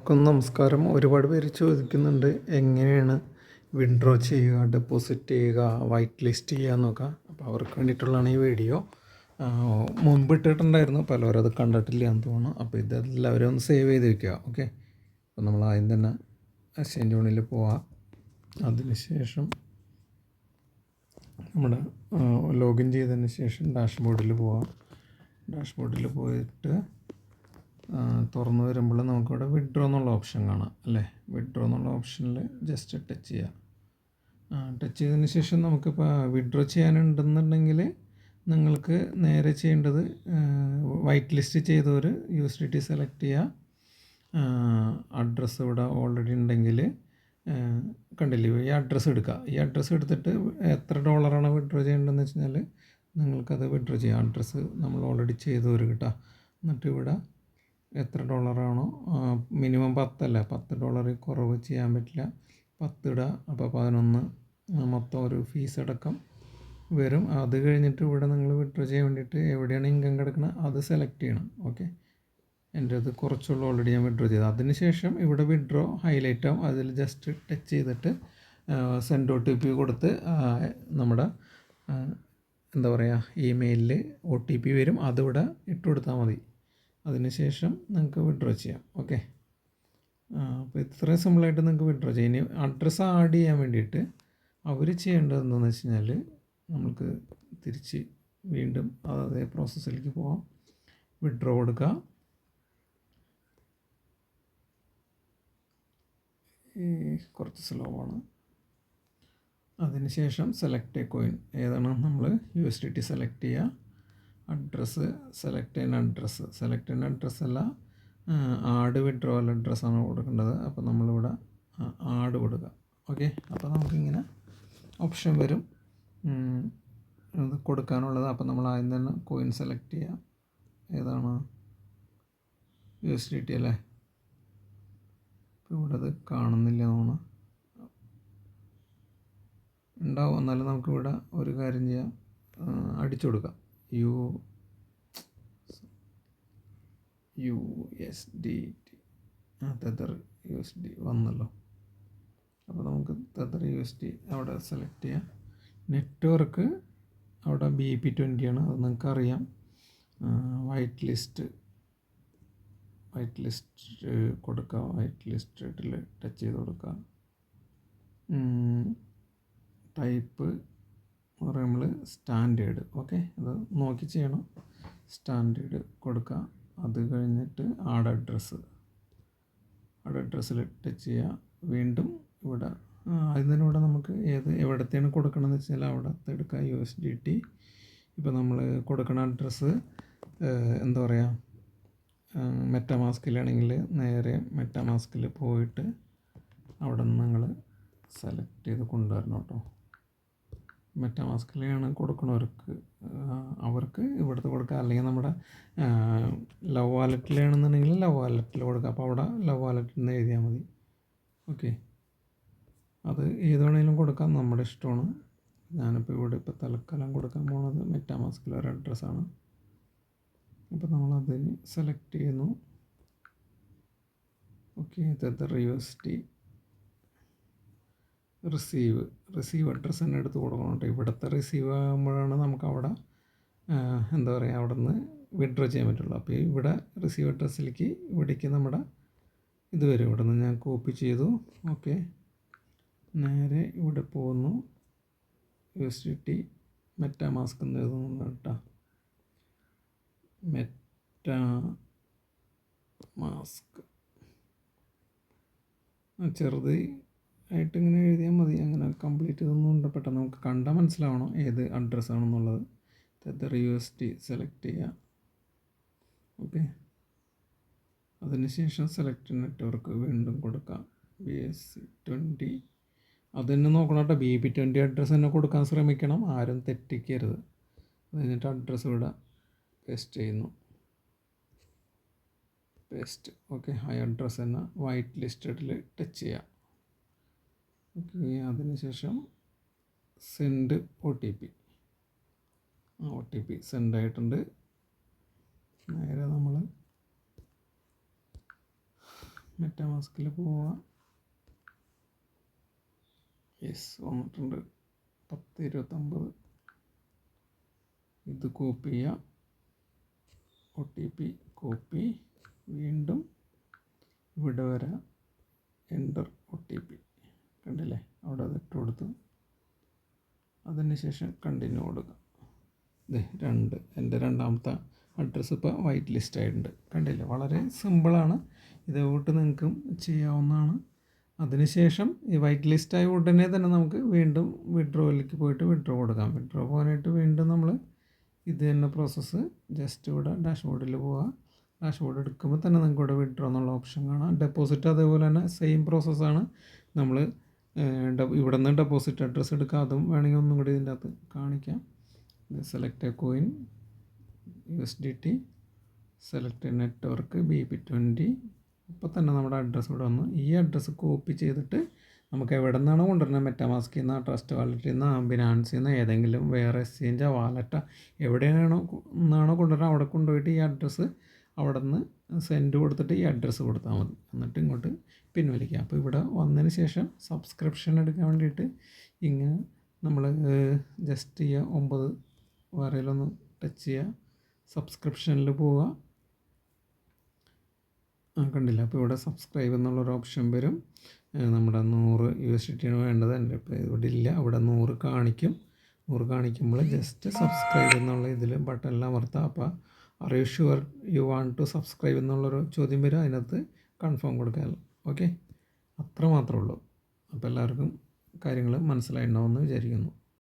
എല്ലാവർക്കും നമസ്കാരം. ഒരുപാട് പേര് ചോദിക്കുന്നുണ്ട് എങ്ങനെയാണ് വിഡ്രോ ചെയ്യുക, ഡെപ്പോസിറ്റ് ചെയ്യുക, വൈറ്റ് ലിസ്റ്റ് ചെയ്യുക എന്നൊക്കെ. അപ്പോൾ അവർക്ക് വേണ്ടിയിട്ടുള്ളതാണ് ഈ വീഡിയോ. മുൻപ് ഇട്ടിട്ടുണ്ടായിരുന്നു, പലരും അത് കണ്ടിട്ടില്ല എന്ന് തോന്നുന്നു. അപ്പോൾ ഇതെല്ലാവരും ഒന്ന് സേവ് ചെയ്ത് വയ്ക്കുക. ഓക്കെ, അപ്പോൾ നമ്മൾ ആദ്യം തന്നെ എക്സ്ചേഞ്ച് ഓണിൽ പോവാം. അതിനുശേഷം നമ്മുടെ ലോഗിൻ ചെയ്തതിന് ശേഷം ഡാഷ്ബോർഡിൽ പോവാം. ഡാഷ്ബോർഡിൽ പോയിട്ട് തുറന്നു വരുമ്പോൾ നമുക്കിവിടെ വിഡ്രോ എന്നുള്ള ഓപ്ഷൻ കാണാം അല്ലേ. വിഡ്രോ എന്നുള്ള ഓപ്ഷനിൽ ജസ്റ്റ് ടച്ച് ചെയ്യുക. ടച്ച് ചെയ്തതിന് ശേഷം നമുക്കിപ്പോൾ വിഡ്രോ ചെയ്യാനുണ്ടെന്നുണ്ടെങ്കിൽ നിങ്ങൾക്ക് നേരെ ചെയ്യേണ്ടത് വൈറ്റ് ലിസ്റ്റ് ചെയ്തവർ USDT സെലക്ട് ചെയ്യുക. അഡ്രസ്സ് ഇവിടെ ഓൾറെഡി ഉണ്ടെങ്കിൽ കണ്ടില്ലേ, ഈ അഡ്രസ്സ് എടുക്കുക. ഈ അഡ്രസ്സ് എടുത്തിട്ട് എത്ര ഡോളറാണ് വിഡ്രോ ചെയ്യേണ്ടതെന്ന് വെച്ച് കഴിഞ്ഞാൽ നിങ്ങൾക്കത് വിഡ്രോ ചെയ്യാം. അഡ്രസ്സ് നമ്മൾ ഓൾറെഡി ചെയ്തവർ കിട്ടുക. എന്നിട്ട് ഇവിടെ എത്ര ഡോളറാണോ, മിനിമം 10 അല്ല, $10 കുറവ് ചെയ്യാൻ പറ്റില്ല. 10 ഇടുക. അപ്പോൾ 11 മൊത്തം ഒരു ഫീസ് അടക്കം വരും. അത് കഴിഞ്ഞിട്ട് ഇവിടെ നിങ്ങൾ വിഡ്രോ ചെയ്യാൻ വേണ്ടിയിട്ട് എവിടെയാണ് ഇൻകം കിടക്കുന്നത് അത് സെലക്ട് ചെയ്യണം. ഓക്കെ, എൻ്റെ അത് കുറച്ചുള്ള ഓൾറെഡി ഞാൻ വിഡ്രോ ചെയ്തത്. അതിനുശേഷം ഇവിടെ വിഡ്രോ ഹൈലൈറ്റ് ആവും. അതിൽ ജസ്റ്റ് ടച്ച് ചെയ്തിട്ട് സെൻഡ് OTP കൊടുത്ത് നമ്മുടെ എന്താ പറയുക, ഇമെയിലിൽ OTP വരും. അതിവിടെ ഇട്ട് കൊടുത്താൽ മതി. അതിനുശേഷം നിങ്ങൾക്ക് വിഡ്രോ ചെയ്യാം. ഓക്കെ, അപ്പോൾ ഇത്രയും സിമ്പിളായിട്ട് നിങ്ങൾക്ക് വിഡ്രോ ചെയ്യാം. ഇനി അഡ്രസ്സ് ആഡ് ചെയ്യാൻ വേണ്ടിയിട്ട് അവർ ചെയ്യേണ്ടത് എന്താണെന്ന് വെച്ച് കഴിഞ്ഞാൽ നമുക്ക് തിരിച്ച് വീണ്ടും അതേ പ്രോസസ്സിലേക്ക് പോകാം. വിഡ്രോ കൊടുക്കുക. കുറച്ച് സ്ലോ ആണ്. അതിനുശേഷം സെലക്ട് എ കോയിൻ, ഏതാണ് നമ്മൾ USDT സെലക്ട് ചെയ്യുക. അഡ്രസ്സ് സെലക്ട് ചെയ്യുന്ന അഡ്രസ്സ് അല്ല, ആഡ് വിഡ്രോവൽ അഡ്രസ്സാണ് കൊടുക്കേണ്ടത്. അപ്പോൾ നമ്മളിവിടെ ആഡ് കൊടുക്കുക. ഓക്കെ, അപ്പോൾ നമുക്കിങ്ങനെ ഓപ്ഷൻ വരും ഇത് കൊടുക്കാനുള്ളത്. അപ്പോൾ നമ്മൾ ആദ്യം തന്നെ കോയിൻ സെലക്ട് ചെയ്യുക. ഏതാണ്, USDT അല്ലേ. ഇപ്പോൾ ഇവിടെ അത് കാണുന്നില്ല തോന്നുന്നു, ഉണ്ടാവും. എന്നാലും നമുക്കിവിടെ ഒരു കാര്യം ചെയ്യാം, അടിച്ചു കൊടുക്കാം. USDT തെതർ USD വന്നല്ലോ. അപ്പോൾ നമുക്ക് തെതർ USD അവിടെ സെലക്ട് ചെയ്യാം. നെറ്റ്വർക്ക് അവിടെ BP20 ആണ്, അത് നിങ്ങൾക്കറിയാം. വൈറ്റ് ലിസ്റ്റ് കൊടുക്കുക. വൈറ്റ് ലിസ്റ്റിൽ ടച്ച് ചെയ്ത് കൊടുക്കുക. ടൈപ്പ് പറയുമ്പോൾ സ്റ്റാൻഡേർഡ്. ഓക്കെ, അത് നോക്കി ചെയ്യണം. സ്റ്റാൻഡേർഡ് കൊടുക്കുക. അത് കഴിഞ്ഞിട്ട് ആഡ് അഡ്രസ്സിൽ ടച്ച് ചെയ്യുക. വീണ്ടും ഇവിടെ അതിനൂടെ നമുക്ക് എവിടത്തെയാണ് കൊടുക്കണമെന്ന് വെച്ചാൽ അവിടത്തെ എടുക്കുക, USDT. ഇപ്പോൾ നമ്മൾ കൊടുക്കുന്ന അഡ്രസ്സ് എന്താ പറയുക, മെറ്റാമാസ്കിലാണെങ്കിൽ നേരെ മെറ്റാമാസ്കിൽ പോയിട്ട് അവിടെ നിന്ന് നിങ്ങൾ സെലക്ട് ചെയ്ത് കൊണ്ടുവരണം കേട്ടോ. മെറ്റാമാസ്കിലാണ് കൊടുക്കണവർക്ക് അവർക്ക് ഇവിടുത്തെ കൊടുക്കുക. അല്ലെങ്കിൽ നമ്മുടെ ലവ് വാലറ്റിലാണെന്നുണ്ടെങ്കിൽ ലവ് വാലറ്റിൽ കൊടുക്കുക. അപ്പോൾ അവിടെ ലവ് വാലറ്റിൽ നിന്ന് എഴുതിയാൽ മതി. ഓക്കെ, അത് ഏത് വേണമെങ്കിലും കൊടുക്കാം, നമ്മുടെ ഇഷ്ടമാണ്. ഞാനിപ്പോൾ ഇവിടെ തൽക്കാലം കൊടുക്കാൻ പോകുന്നത് മെറ്റാമാസ്കിൽ ഒരു അഡ്രസ്സാണ്. അപ്പോൾ നമ്മളതിന് സെലക്ട് ചെയ്യുന്നു. ഓക്കെ, തെതർ USD റിസീവ് അഡ്രസ്സ് തന്നെ എടുത്ത് കൊടുക്കണം കേട്ടോ. ഇവിടുത്തെ റിസീവ് ആകുമ്പോഴാണ് നമുക്ക് അവിടെ എന്താ പറയുക, അവിടെ നിന്ന് വിഡ്രോ ചെയ്യാൻ പറ്റുള്ളൂ. അപ്പോൾ ഇവിടെ റിസീവ് അഡ്രസ്സിലേക്ക് ഇവിടേക്ക് നമ്മുടെ ഇത് വരും. ഇവിടെ നിന്ന് ഞാൻ കോപ്പി ചെയ്തു. ഓക്കെ, നേരെ ഇവിടെ പോകുന്നു. USDT മെറ്റാമാസ്ക് എന്ന് എഴുതുന്നു കേട്ടോ. മെറ്റാമാസ്ക് ചെറുത് ആയിട്ട് ഇങ്ങനെ എഴുതിയാൽ മതി. അങ്ങനെ കംപ്ലീറ്റ് ഇതൊന്നും ഉണ്ട്, പെട്ടെന്ന് നമുക്ക് കണ്ടാൽ മനസ്സിലാവണം ഏത് അഡ്രസ്സാണെന്നുള്ളത്. തെതർ USD സെലക്ട് ചെയ്യുക. ഓക്കെ, അതിനുശേഷം സെലക്ട് നെറ്റ്വർക്ക് വീണ്ടും കൊടുക്കാം. BSC20 അത് തന്നെ നോക്കണം കേട്ടോ. BP20 അഡ്രസ്സ് തന്നെ കൊടുക്കാൻ ശ്രമിക്കണം, ആരും തെറ്റിക്കരുത്. അത് കഴിഞ്ഞിട്ട് അഡ്രസ്സ് ഇവിടെ പേസ്റ്റ് ചെയ്യുന്നു. ഓക്കെ, ആ അഡ്രസ്സ് തന്നെ വൈറ്റ് ലിസ്റ്റഡിൽ ടച്ച് ചെയ്യാം. ഓക്കെ, അതിനുശേഷം സെൻഡ് OTP സെൻഡ് ആയിട്ടുണ്ട്. നേരെ നമ്മൾ മെറ്റാമാസ്കിൽ പോവുക. യെസ്, വന്നിട്ടുണ്ട് 1029. ഇത് കോപ്പി ചെയ്യുക, OTP കോപ്പി, വീണ്ടും ഇവിടെ വരെ എൻ്റർ OTP. കണ്ടില്ലേ, അവിടെ അത് ഇട്ട് കൊടുത്തു. അതിനുശേഷം കണ്ടിന്യൂ കൊടുക്കുക. എൻ്റെ രണ്ടാമത്തെ അഡ്രസ്സ് ഇപ്പോൾ വൈറ്റ് ലിസ്റ്റ് ആയിട്ടുണ്ട്. കണ്ടില്ലേ, വളരെ സിമ്പിളാണ്. ഇതേകൂട്ട് നിങ്ങൾക്കും ചെയ്യാവുന്നതാണ്. അതിനുശേഷം ഈ വൈറ്റ് ലിസ്റ്റ് ആയ ഉടനെ തന്നെ നമുക്ക് വീണ്ടും വിഡ്രോയിലേക്ക് പോയിട്ട് വിഡ്രോ കൊടുക്കാം. വിഡ്രോ പോകാനായിട്ട് വീണ്ടും നമ്മൾ ഇത് തന്നെ പ്രോസസ്സ്. ജസ്റ്റ് ഇവിടെ ഡാഷ്ബോർഡിൽ പോവുക. ഡാഷ്ബോർഡ് എടുക്കുമ്പോൾ തന്നെ നിങ്ങൾക്ക് ഇവിടെ വിഡ്രോ എന്നുള്ള ഓപ്ഷൻ കാണാം. ഡെപ്പോസിറ്റ് അതേപോലെ തന്നെ സെയിം പ്രോസസ്സാണ്. നമ്മൾ ഇവിടെ നിന്ന് ഡെപ്പോസിറ്റ് അഡ്രസ്സ് എടുക്കാം. അതും വേണമെങ്കിൽ ഒന്നും കൂടി ഇതിൻ്റെ അകത്ത് കാണിക്കാം. Select A coin USDT, select network BP20. ഇപ്പോൾ തന്നെ നമ്മുടെ അഡ്രസ്സ് ഇവിടെ വന്നു. ഈ അഡ്രസ്സ് കോപ്പി ചെയ്തിട്ട് നമുക്ക് എവിടെ നിന്നാണോ കൊണ്ടുവരുന്നത്, മെറ്റാമാസ്കിൽ നിന്ന്, ട്രസ്റ്റ് വാലറ്റിൽ നിന്ന്, ബിനാൻസിൽ നിന്ന്, ഏതെങ്കിലും വേറെ എക്സ്ചേഞ്ചോ വാലറ്റോ എവിടെയാണോ കൊണ്ടുവരുന്നത് അവിടെ കൊണ്ടുപോയിട്ട് ഈ അഡ്രസ്സ് അവിടെ നിന്ന് സെൻഡ് കൊടുത്തിട്ട് ഈ അഡ്രസ്സ് കൊടുത്താൽ മതി. എന്നിട്ട് ഇങ്ങോട്ട് പിൻവലിക്കുക. അപ്പോൾ ഇവിടെ വന്നതിന് ശേഷം സബ്സ്ക്രിപ്ഷൻ എടുക്കാൻ വേണ്ടിയിട്ട് ഇങ്ങനെ നമ്മൾ ജസ്റ്റ് ചെയ്യുക, 9 വരയിലൊന്ന് ടച്ച് ചെയ്യുക, സബ്സ്ക്രിപ്ഷനിൽ പോവുക. കണ്ടില്ല, അപ്പോൾ ഇവിടെ സബ്സ്ക്രൈബ് എന്നുള്ളൊരു ഓപ്ഷൻ വരും. നമ്മുടെ 100 USDT ആണ് വേണ്ടത്. എൻ്റെ ഇപ്പോൾ ഇവിടെ ഇല്ല, അവിടെ 100 കാണിക്കും. 100 കാണിക്കുമ്പോൾ ജസ്റ്റ് സബ്സ്ക്രൈബ് എന്നുള്ള ഇതിൽ ബട്ടണിൽ അമർത്തുക. അപ്പോൾ are you sure you want to subscribe എന്നുള്ളൊരു ചോദ്യം വരും. അതിനകത്ത് കൺഫേം കൊടുക്കുക. ഓക്കെ, അത്ര മാത്രമേ ഉള്ളൂ. അപ്പോൾ എല്ലാവർക്കും കാര്യങ്ങൾ മനസ്സിലായിട്ടുണ്ടാവുമെന്ന് വിചാരിക്കുന്നു.